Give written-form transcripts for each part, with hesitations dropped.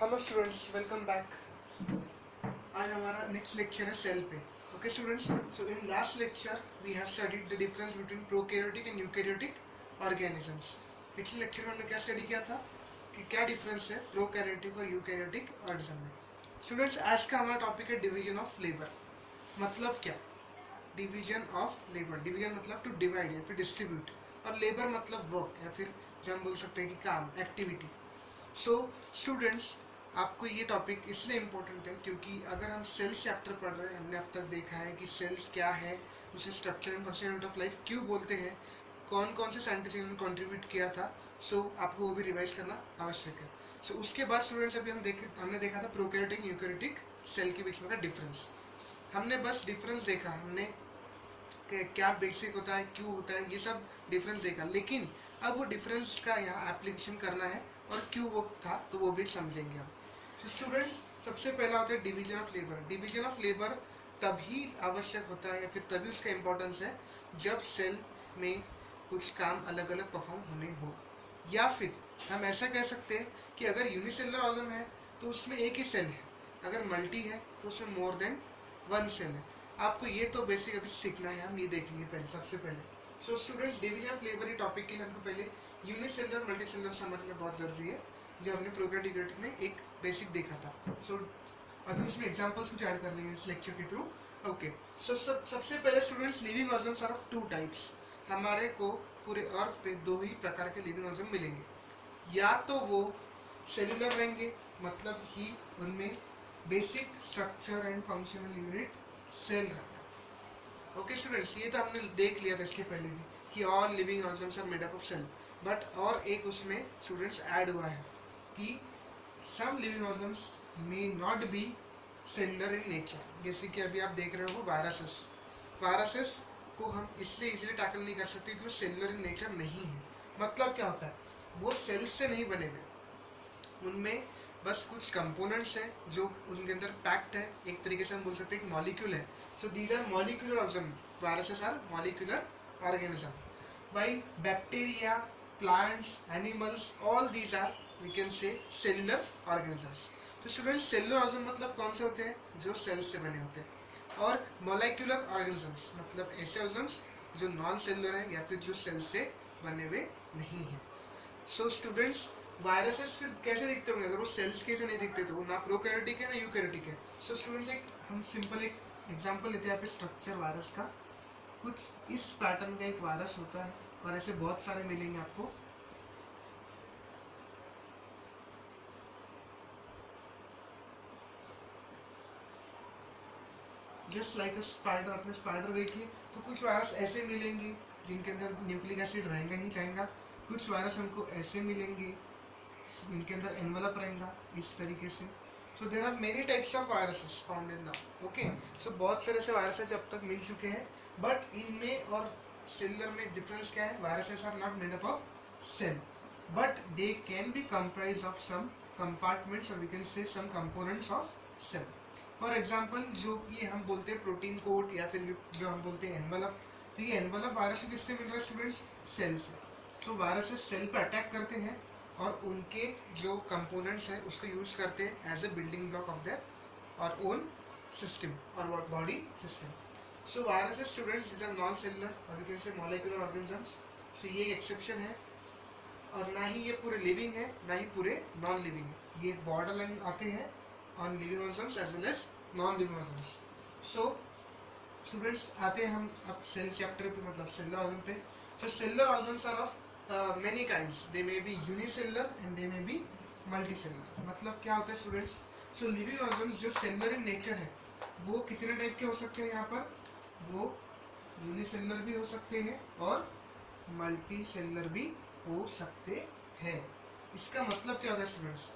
Hello students, welcome back. आज हमारा next lecture है सेल पे। Okay students, so in last lecture we have studied the difference between prokaryotic and eukaryotic organisms. पिछले lecture में हमने क्या स्टडी किया था कि क्या डिफरेंस है प्रोकैरियोटिक और यूकैरियोटिक ऑर्गेनिज्म में। स्टूडेंट्स, आज का हमारा टॉपिक है डिवीजन ऑफ लेबर। मतलब क्या? डिवीजन ऑफ लेबर, डिवीजन मतलब टू डिवाइड या फिर डिस्ट्रीब्यूट, और लेबर मतलब वर्क या फिर जो हम बोल सकते हैं कि काम, एक्टिविटी। सो स्टूडेंट्स, आपको ये टॉपिक इसलिए इम्पोर्टेंट है क्योंकि अगर हम सेल्स चैप्टर पढ़ रहे हैं, हमने अब तक देखा है कि सेल्स क्या है, उसे structure and function unit of life क्यों बोलते हैं, कौन कौन से साइंटिस्ट ने कंट्रीब्यूट किया था। सो आपको वो भी रिवाइज करना आवश्यक है। सो उसके बाद स्टूडेंट्स अभी हमने देखा था प्रोकैरियोटिक यूकैरियोटिक सेल के बीच में का डिफरेंस। हमने बस डिफरेंस देखा, हमने क्या बेसिक होता है, क्यों होता है, ये सब डिफरेंस देखा। लेकिन अब वो डिफरेंस का यहाँ एप्लीकेशन करना है और क्यों वो था तो वो भी समझेंगे हम। तो स्टूडेंट्स, सबसे पहला होता है division of labour. Division of labour तभी आवश्यक होता है या फिर तभी उसका इंपॉर्टेंस है जब सेल में कुछ काम अलग अलग परफॉर्म होने हो, या फिर हम ऐसा कह सकते हैं कि अगर यूनिसेलुलर ऑर्गेनिज्म है तो उसमें एक ही सेल है, अगर मल्टी है तो उसमें मोर देन वन सेल है। आपको ये तो बेसिक अभी सीखना है, हम ये देखेंगे पहले सबसे पहले। So students, division of labour topic के लिए हमको पहले यूनिसेलुलर मल्टीसेलुलर समझना बहुत जरूरी है, जो हमने प्रोकैरियोटिक में एक बेसिक देखा था। सो अभी उसमें एग्जांपल्स कुछ ऐड कर लेंगे इस लेक्चर के थ्रू। ओके, सो सबसे पहले students, living organisms are of two types. हमारे को पूरे अर्थ पे दो ही प्रकार के लिविंग ऑर्गेनिज्म मिलेंगे, या तो वो सेलुलर रहेंगे, मतलब ही उनमें basic structure and functional unit cell रहता है। ओके स्टूडेंट्स, ये तो हमने देख लिया था इसके पहले भी कि all living organisms are made up of cell. But और एक उसमें स्टूडेंट्स ऐड हुआ है कि some living organisms may not be cellular in nature. जैसे कि अभी आप देख रहे हो वायरसेस। वायरसेस को हम इसलिए इजीली टैकल नहीं कर सकते क्योंकि वो सेलुलर इन नेचर नहीं है। मतलब क्या होता है, वो सेल्स से नहीं बने हुए, उनमें बस कुछ कंपोनेंट्स हैं जो उनके अंदर पैक्ड है। एक तरीके से हम बोल सकते हैं एक मॉलिक्यूल है। So these are molecular organism, viruses are molecular organism. Why bacteria, plants, animals, all these are we can say cellular organisms. तो स्टूडेंट्स, सेलुलर ऑर्गेनिज्म मतलब कौन से होते हैं? जो सेल्स से बने होते हैं। और मोलिकुलर ऑर्गेनिजम्स मतलब ऐसे ऑर्गेनिजम्स जो नॉन सेलुलर है या फिर जो सेल से बने हुए नहीं है। सो स्टूडेंट्स, वायरसेस फिर कैसे दिखते होंगे? अगर वो सेल्स के से नहीं दिखते तो वो ना प्रोकैरियोटिक है ना यूकैरियोटिक है। सो स्टूडेंट्स, एक हम सिंपल एक एग्जांपल लेते हैं यहाँ पे स्ट्रक्चर वायरस का। कुछ इस पैटर्न का एक वायरस होता है और ऐसे बहुत सारे मिलेंगे आपको। जस्ट लाइक अ स्पाइडर, अपने स्पाइडर देखिए तो कुछ वायरस ऐसे मिलेंगे जिनके अंदर न्यूक्लिक एसिड रहेगा ही रहेगा। कुछ वायरस हमको ऐसे मिलेंगे इनके अंदर एनवलप रहेगा इस तरीके से। So there are many types of viruses found in now. Okay, so बहुत सारे ऐसे वायरसेस अब तक मिल चुके हैं। बट इनमें और सेलुलर में डिफरेंस क्या है? Viruses are not made up of cell, but they can be comprise of some compartments और we can say some components of cell. For example, जो ये हम बोलते हैं प्रोटीन कोट या फिर जो हम बोलते हैं एनवलप, तो ये एनवलप वायरस से किससे मिल रहा है स्टूडेंट्स? सेल से। सो वायरसेस सेल पर अटैक करते हैं और उनके जो कंपोनेंट्स हैं उसको यूज करते हैं as a building block of their और ओन सिस्टम और body system. So viruses students is are non cellular और we can say molecular organisms. So ये एक्सेप्शन है, और ना ही ये पूरे लिविंग है ना ही पूरे नॉन लिविंग। ये बॉर्डर लाइन आते हैं on living organisms as well as non living organisms. So students, आते हैं हम अब सेल चैप्टर पे, मतलब सेलुलर ऑर्गन पे। So cellular organs are of many kinds. They may be unicellular and they may be multicellular. मतलब क्या होता है स्टूडेंट्स? सो लिविंग ऑर्गन्स जो सेलुलर इन नेचर है वो कितने टाइप के हो सकते हैं? यहाँ पर वो यूनिसेलुलर भी हो सकते हैं और मल्टी सेलुलर भी हो सकते हैं। इसका मतलब क्या होता है स्टूडेंट्स?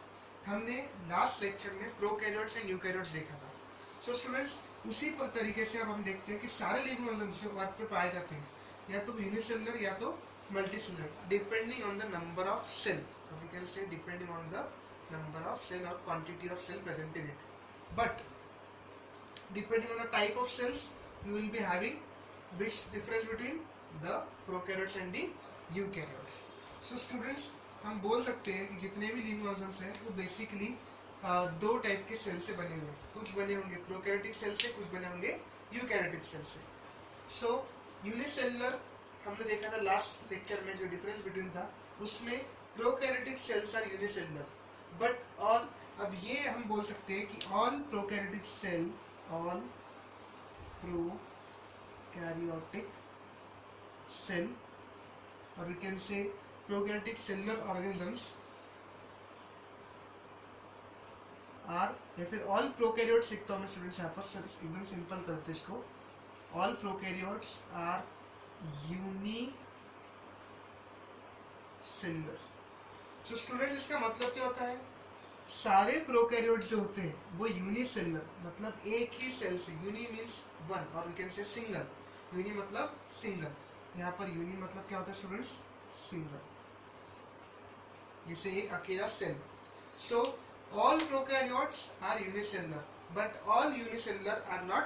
हमने लास्ट लेक्चर में प्रोकैरियोट्स एंड यूकैरियोट्स देखा था। सो स्टूडेंट्स, उसी तरीके से अब हम देखते हैं कि सारे लिविंग ऑर्गन्स जो अर्थ पे पाए जाते हैं या तो यूनिसेलुलर या तो multicellular, depending on the number of cell, so we can say depending on the number of cell or quantity of cell present in it. But depending on the type of cells, you will be having which difference between the prokaryotes and the eukaryotes. So students, हम बोल सकते हैं कि जितने भी living organisms हैं वो basically दो टाइप के सेल से बने हुए, कुछ बने होंगे प्रोकैरियोटिक सेल से, कुछ बने होंगे यूकैरियोटिक सेल से। सो यूनिसेलुलर हमने देखा था लास्ट लेक्चर में, जो डिफरेंस बिटवीन था उसमें prokaryotic cells are unicellular but all, अब ये हम बोल सकते हैं कि all prokaryotic cell, all prokaryotic cell और we can say prokaryotic cellular organisms are, या फिर ऑल प्रोकैरियोट्स लिखता हूँ मैं स्टूडेंट्स यहाँ पर, सर एकदम सिंपल करते इसको, all prokaryotes are unicellular. So students इसका मतलब क्या होता है, सारे प्रोकैरियोट्स जो होते हैं वो यूनिसेलुलर, मतलब एक ही सेल से, यूनि मीन्स वन और we can say single, uni मतलब सिंगल, यहाँ पर यूनि मतलब क्या होता है स्टूडेंट्स, सिंगल, जिसे एक अकेला cell. So all prokaryotes are unicellular but all unicellular are not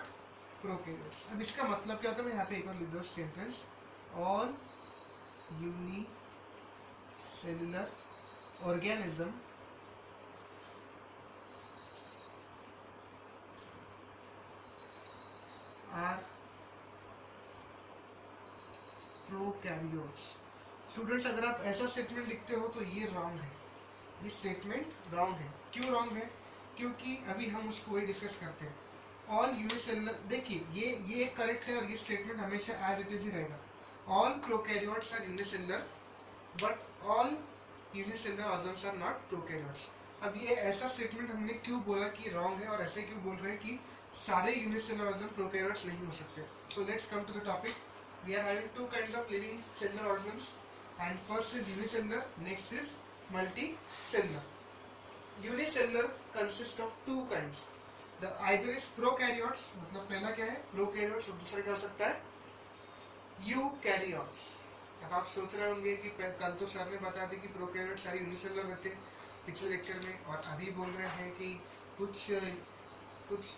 prokaryotes. अब इसका मतलब क्या होता है, मैं यहाँ पे एक बार लिख दूँ sentence, all unicellular organism are prokaryotes. Students अगर आप ऐसा स्टेटमेंट लिखते हो तो ये रॉन्ग है, ये स्टेटमेंट रॉन्ग है। क्यों रॉन्ग है, क्योंकि अभी हम उसको वही डिस्कस करते हैं। ऑल यूनिसेलुलर, देखिए ये करेक्ट है और ये स्टेटमेंट हमेशा एज इट इज ही रहेगा, all prokaryotes are unicellular but all unicellular organisms are not prokaryotes. अब ये ऐसा स्टेटमेंट हमने क्यों बोला कि रॉन्ग है और ऐसे क्यों बोल रहे हैं कि सारे यूनिसेलुलर ऑर्गेनिज्म प्रोकैरियोट्स नहीं हो सकते। So let's come to the topic. We are having two kinds of living cellular organisms and first is unicellular, next is multicellular. Unicellular consists of two kinds. The either is prokaryotes, मतलब पहला क्या है prokaryotes और दूसरा क्या हो सकता है eukaryotes। अब आप सोच रहे होंगे कि कल तो सर ने बता दी कि प्रोकैरियोट्स सारे यूनिसेलुलर रहते हैं पिछले लेक्चर में, और अभी बोल रहे हैं कि कुछ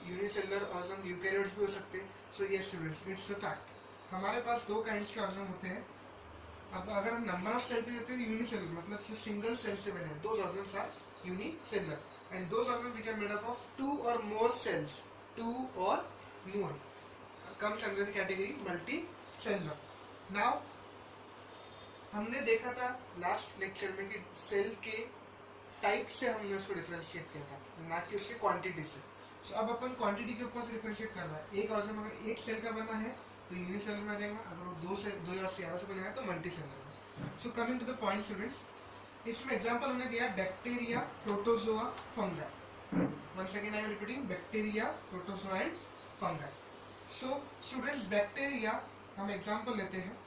यूनिसेलुलर ऑर्गेनिज्म यूकैरियोट्स भी हो सकते हैं। So yes students, it's a fact, हमारे पास दो काइंड्स के ऑर्गेनिज्म होते हैं। अब अगर हम नंबर ऑफ सेल पे देते हैं यूनिसेलुलर, मतलब सिर्फ सिंगल सेल से बने हैं, those organisms are unicellular and those organism which are made up of two और मोर सेल्स, टू और more comes under the category multicellular. Now हमने देखा था लास्ट लेक्चर में कि सेल के टाइप से हमने उसको डिफरेंशिएट किया था, ना कि उसके क्वांटिटी से। सो अब अपन क्वांटिटी के ऊपर से डिफरेंशिएट कर रहा है। एक ऑर्गेनिज्म अगर एक सेल का बना है तो यूनिसेलुलर में आ जाएगा, अगर वो दो या ज्यादा से बना है तो मल्टीसेलुलर में। So coming to the point students, इसमें एग्जांपल हमने दिया bacteria, protozoa, fungi. Once again I am repeating, bacteria, protozoa and fungi. So students bacteria हम एग्जांपल लेते हैं।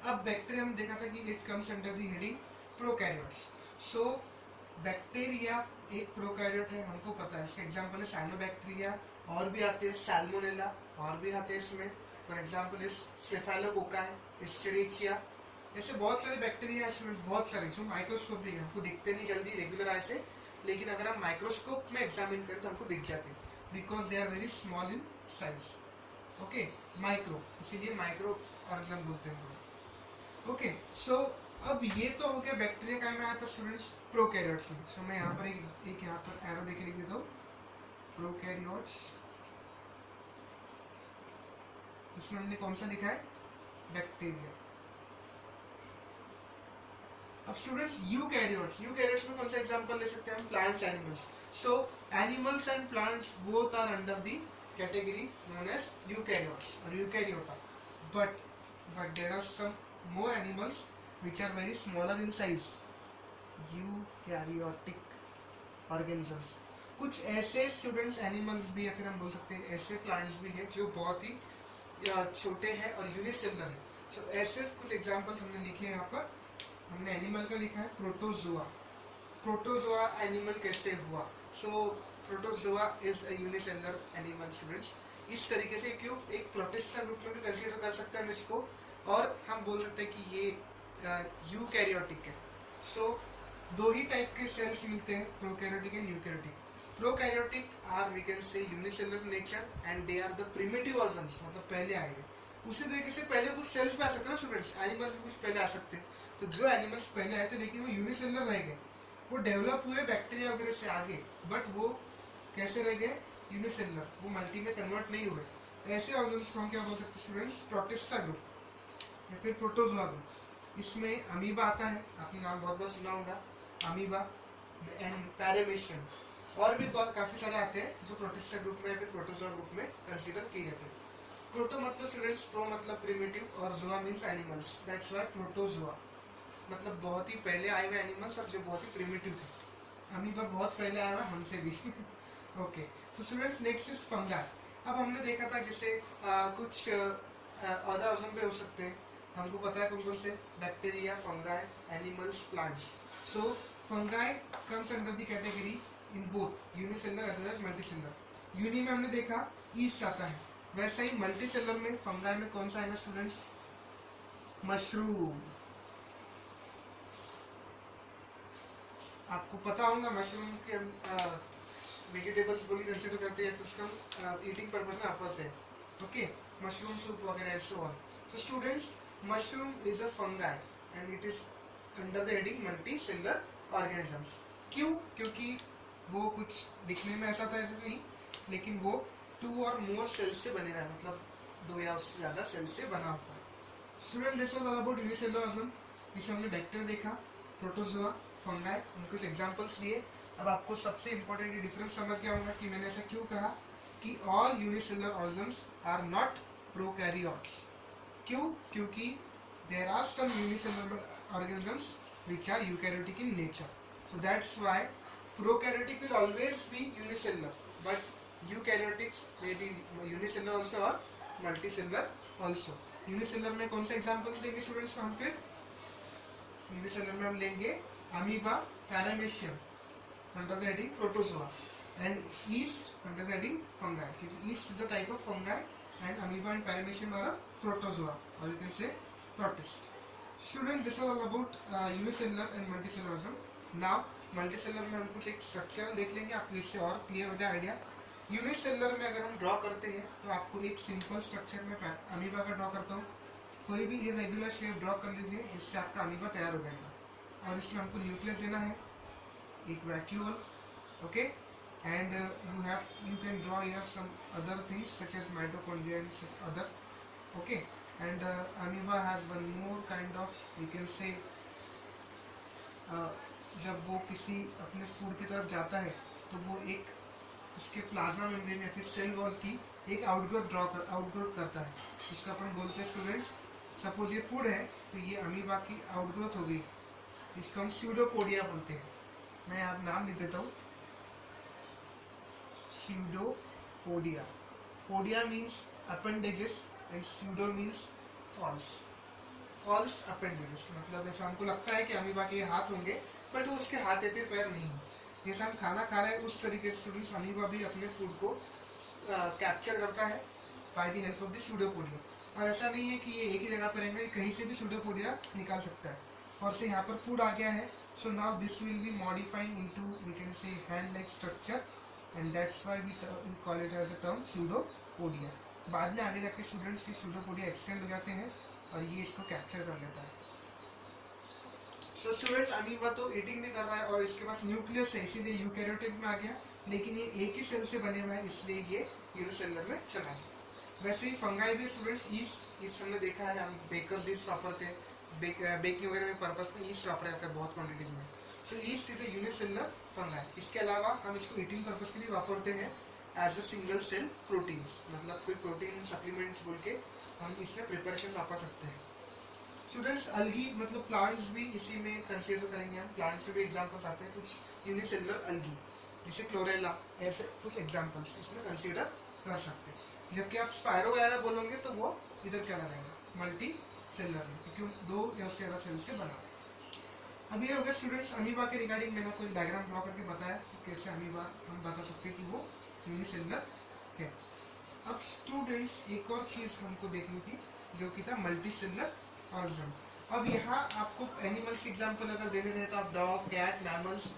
अब बैक्टीरिया हम देखा था कि it comes under the heading prokaryotes. So bacteria एक प्रोकैरियोट है, हमको पता है। इसका एग्जांपल है साइनोबैक्टीरिया, और भी आते हैं सैल्मोनेला, और भी आते हैं इसमें। फॉर एग्जांपल इस स्टेफाइलोकोकाई, एस्चेरिचिया, ऐसे बहुत सारे बैक्टीरिया इसमें, बहुत सारे जो माइक्रोस्कोप भी हमको दिखते नहीं जल्दी रेगुलर आई से, लेकिन अगर हम माइक्रोस्कोप में एग्जामिन करें तो हमको दिख जाते हैं, because they are very small in size. Okay, micro, इसीलिए माइक्रो ऑर्गेनिज्म बोलते हैं। ओके, सो अब ये तो हो गया बैक्टीरिया का में आया था स्टूडेंट्स प्रोकैरियोट्स में। सो मैं यहाँ पर एक यहाँ पर एरो देके लिख देता हूँ, प्रोकैरियोट्स। इसमें हमने कौन सा लिखा है, बैक्टीरिया। अब स्टूडेंट्स यूकैरियोट्स, यूकैरियोट्स में कौन सा एग्जांपल ले सकते हैं हम, plants, animals. So animals and plants both are under the category known as eukaryotes और eukaryota, but there are some more animals which are very smaller in size, eukaryotic organisms। कुछ ऐसे स्टूडेंट्स एनिमल्स भी, या फिर हम बोल सकते हैं ऐसे प्लांट्स भी है जो बहुत ही छोटे हैं और यूनिसेलुलर है। सो ऐसे कुछ एग्जांपल्स हमने लिखे हैं यहाँ पर। हमने एनिमल का लिखा है प्रोटोजोआ। प्रोटोजोआ एनिमल कैसे हुआ? So protozoa is a unicellular animal students. इस तरीके से क्यों, एक प्रोटिस्टा ग्रुप में भी कंसीडर कर सकते हैं हम इसको, और हम बोल सकते हैं कि ये यूकैरियोटिक है। सो दो ही टाइप के सेल्स मिलते हैं, prokaryotic and eukaryotic. Prokaryotic are we can say unicellular nature and they are the primitive organisms, मतलब पहले आए हुए। उसी तरीके से पहले कुछ सेल्स भी आ सकते हैं ना स्टूडेंट्स, एनिमल्स भी कुछ पहले आ सकते हैं। तो जो एनिमल्स पहले आए थे लेकिन वो यूनिसेलुलर रह गए, वो डेवलप हुए बैक्टीरिया वगैरह से आगे, बट वो कैसे रह गए, यूनिसेलुलर, वो मल्टी में कन्वर्ट नहीं हुए। ऐसे ऑर्गेनिज्म को हम क्या बोल सकते हैं स्टूडेंट्स, प्रोटिस्टा ग्रुप या फिर प्रोटोजोआ ग्रुप। इसमें अमीबा आता है, आपने नाम बहुत बार सुना होगा, अमीबा एंड पैरामीशियम, और भी काफी सारे आते हैं जो प्रोटिस्टा ग्रुप में या फिर प्रोटोजोआ ग्रुप में कंसीडर किए जाते हैं। प्रोटो मतलब स्टूडेंट्स, प्रो मतलब प्रिमिटिव और zoa means animals, that's why protozoa मतलब बहुत ही पहले आए हुए एनिमल्स और जो बहुत ही प्रिमिटिव थे। अमीबा बहुत पहले आया हुआ हमसे भी। Okay, so students next is fungi. अब हमने देखा था जैसे कुछ अदर ऑर्गन पे हो सकते हैं, हमको पता है कौन कौन से, bacteria, fungi, animals, plants. So fungi comes under the category in both unicellular as well as multicellular. Uni में हमने देखा ईस्ट आता है, वैसे ही मल्टीसेलुलर में फंगाई में कौन सा आएगा स्टूडेंट्स, मशरूम। आपको पता होगा मशरूम के वेजिटेबल्स बोली कंसीडर करते हैं, फिर उसका ईटिंग पर्पस में वापरते हैं। ओके, मशरूम सूप वगैरह and so on. So students, mushroom is a fungi and it is under the heading multi cellular organisms. क्यों? क्योंकि वो कुछ दिखने में ऐसा था ऐसे नहीं, लेकिन वो 2 और मोर सेल्स से बने हुए हैं, मतलब 2 या उससे ज्यादा सेल्स से बना होता है। Student this was all about unicellular organism. इसमें हमने बैक्टीरिया देखा, प्रोटोजोआ, फंगाई, उनके कुछ एग्जांपल्स लिए। अब आपको सबसे इंपॉर्टेंट ये डिफरेंस समझ गया होगा कि मैंने ऐसा क्यों कहा कि all unicellular organisms are not prokaryotes. क्यों? क्योंकि there are some unicellular organisms which are eukaryotic in nature, so that's why prokaryotic will always be unicellular, but eukaryotics may be unicellular also और मल्टीसेलुलर आल्सो। यूनिसेलुलर में कौन से examples लेंगे students हम फिर? Unicellular में हम लेंगे amoeba, paramecium under the heading protozoa and yeast under the heading fungi, क्योंकि yeast is a type of fungi and amoeba and paramecium are a protozoa, or you can say protist. Students, this is all about unicellular and multicellular organism. Now multicellular में हम कुछ एक structure देख लेंगे, आपको इससे और क्लियर हो जाए आइडिया। यूनिसेलुलर में अगर हम ड्रॉ करते हैं तो आपको एक सिंपल स्ट्रक्चर में अमीबा का ड्रॉ करता हूँ, कोई भी इरेगुलर शेप ड्रॉ कर लीजिए जिससे आपका अमीबा तैयार हो जाएगा, और इसमें हमको न्यूक्लियस देना है, एक vacuole, okay, and you can draw here some other things such as mitochondria and such other, okay, and amoeba has one more kind of, we can say, जब वो किसी अपने फूड की तरफ जाता है तो वो एक उसके प्लाज्मा मेम्ब्रेन या फिर सेल वॉल की एक आउटग्रोथ करता है, जिसको अपन बोलते हैं स्टूडेंट्स, सपोज ये फूड है तो ये अमीबा की आउटग्रोथ हो गई, इसको हम स्यूडोपोडिया बोलते हैं। मैं आप नाम लिख देता हूँ, pseudopodia. Podia means appendages and pseudo means false. False appendages मतलब ऐसा हमको लगता है कि अमीबा के हाथ होंगे, बट वो उसके हाथ या फिर पैर नहीं है। जैसे हम खाना खा रहे हैं उस तरीके से स्टूडेंट्स अमीबा भी अपने फूड को कैप्चर करता है by the help of the pseudopodia. और ऐसा नहीं है कि ये एक ही जगह पर रहेगा, कहीं से भी स्यूडोपोडिया निकाल सकता है। और से यहाँ पर फूड आ गया है, so now this will be modified into, we can say, hand-like structure, and that's why we call it as a term pseudopodia. बाद में आगे जाके स्टूडेंट्स ये pseudopodia एक्सटेंड हो जाते हैं और ये इसको कैप्चर कर लेता है। so स्टूडेंट्स अमीबा तो ईटिंग भी कर रहा है और इसके पास न्यूक्लियस है, इसीलिए यूकैरियोटिक में आ गया, लेकिन ये एक ही सेल से बने हुए हैं इसलिए ये यूनिसेलुलर में चला गया। वैसे ही फंगाई भी स्टूडेंट्स ईस्ट हमने देखा है, हम बेकर्स ईस्ट वापरते हैं, बेकिंग वगैरह में पर्पस में ईस्ट वापरा जाता है बहुत क्वांटिटीज में। So yeast is a unicellular fungi. इसके अलावा हम इसको ईटिंग पर्पस के लिए वापरते हैं as a single cell proteins, मतलब कोई प्रोटीन सप्लीमेंट्स बोल के हम इसमें प्रिपरेशन वापस सकते हैं। स्टूडेंट्स अलगी मतलब प्लांट्स भी इसी में कंसीडर करेंगे हम, प्लांट्स में भी एग्जांपल्स आते हैं कुछ यूनिसेलुलर अलगी, जैसे क्लोरेला, ऐसे कुछ एग्जांपल्स इसमें कंसीडर कर सकते हैं। जबकि आप स्पायरो वगैरह बोलोगे तो वो इधर चला जाएगा मल्टी सेलुलर में, क्योंकि 2 या उससे ज़्यादा सेल से बना। अभी हो गया स्टूडेंट्स अमीबा के रिगार्डिंग, मैंने आपको डायग्राम ड्रॉ करके बताया कि कैसे अमीबा हम बता सकते हैं कि वो यूनिसेलुलर है। अब स्टूडेंट्स एक और चीज़ हमको देखनी थी जो कि था मल्टी सेलुलर ऑर्गेनिज्म। अब यहाँ आपको एनिमल्स एग्जाम्पल अगर देने रहे तो आप डॉग, कैट, मैमल्स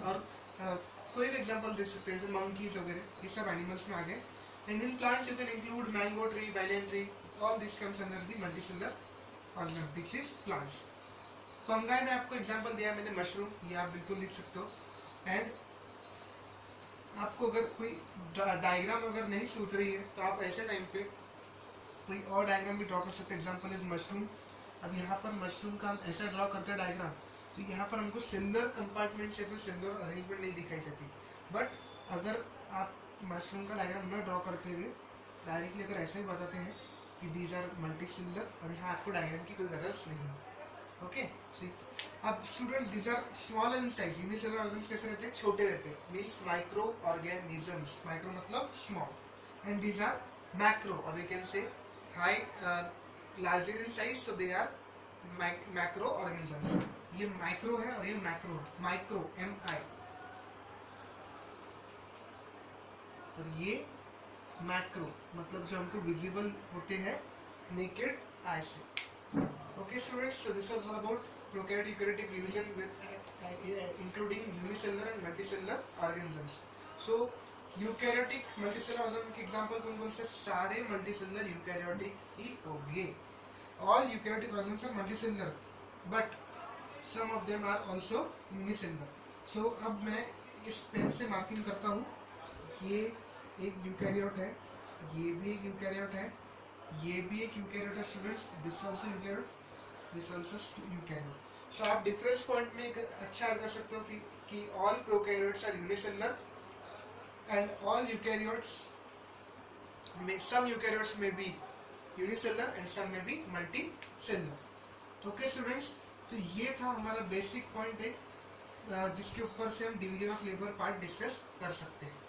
और कोई भी एग्जाम्पल दे सकते हैं, जैसे मंकीज वगैरह, ये सब एनिमल्स में आ गए। And in plants you can include mango tree, banyan tree, all this comes under the multicellular organism which is plants. Fungi में आपको एग्जांपल दिया मैंने मशरूम, ये आप बिल्कुल लिख सकते हो। एंड आपको अगर कोई डायग्राम अगर नहीं सूझ रही है तो आप ऐसे टाइम पे कोई और डायग्राम भी ड्रॉ कर सकते हैं। Example is mushroom. अब यहाँ पर मशरूम का हम ऐसा ड्रॉ करते हैं डायग्राम, तो यहाँ पर हमको सिंगुलर कंपार्टमेंट या फिर सिंगुलर अरेंजमेंट नहीं दिखाई जाती। बट अगर आप मशरूम का डायग्राम न ड्रॉ करते हुए डायरेक्टली अगर ऐसे ही बताते हैं कि दीज आर मल्टी सिंगुलर, और यहाँ आपको डायग्राम की कोई गरज नहीं है। ओके सी, अब students these are smaller in size. Unicellular organism कैसे रहते हैं? छोटे रहते हैं, मींस माइक्रो ऑर्गेनिजम्स। माइक्रो मतलब small, and these are macro, और we can say high larger in size, so they are macro organisms. ये माइक्रो है और ये मैक्रो है। माइक्रो MI, और ये मैक्रो मतलब जो हमको विजिबल होते हैं नेकेड आई से। Okay students, so this was all about prokaryotic eukaryotic division with including unicellular and multicellular organisms. So eukaryotic multicellular organism के एग्जांपल कौन कौन से? सारे multicellular eukaryotic ही हो गए। All eukaryotic organisms are multicellular, but some of them are also unicellular. So अब मैं इस पेन से मार्किंग करता हूँ, ये एक यूकैरियोट है, ये भी एक यूकैरियोट है, ये भी एक यूकैरियोट है students, this also eukaryote, this also eukaryote. So आप डिफरेंस पॉइंट में एक अच्छा ऐड कर सकते हो कि all prokaryotes are unicellular and all eukaryotes में some eukaryotes may be unicellular and some may be multicellular. Okay students, तो ये था हमारा बेसिक पॉइंट एक जिसके ऊपर से हम division of labour part discuss कर सकते हैं।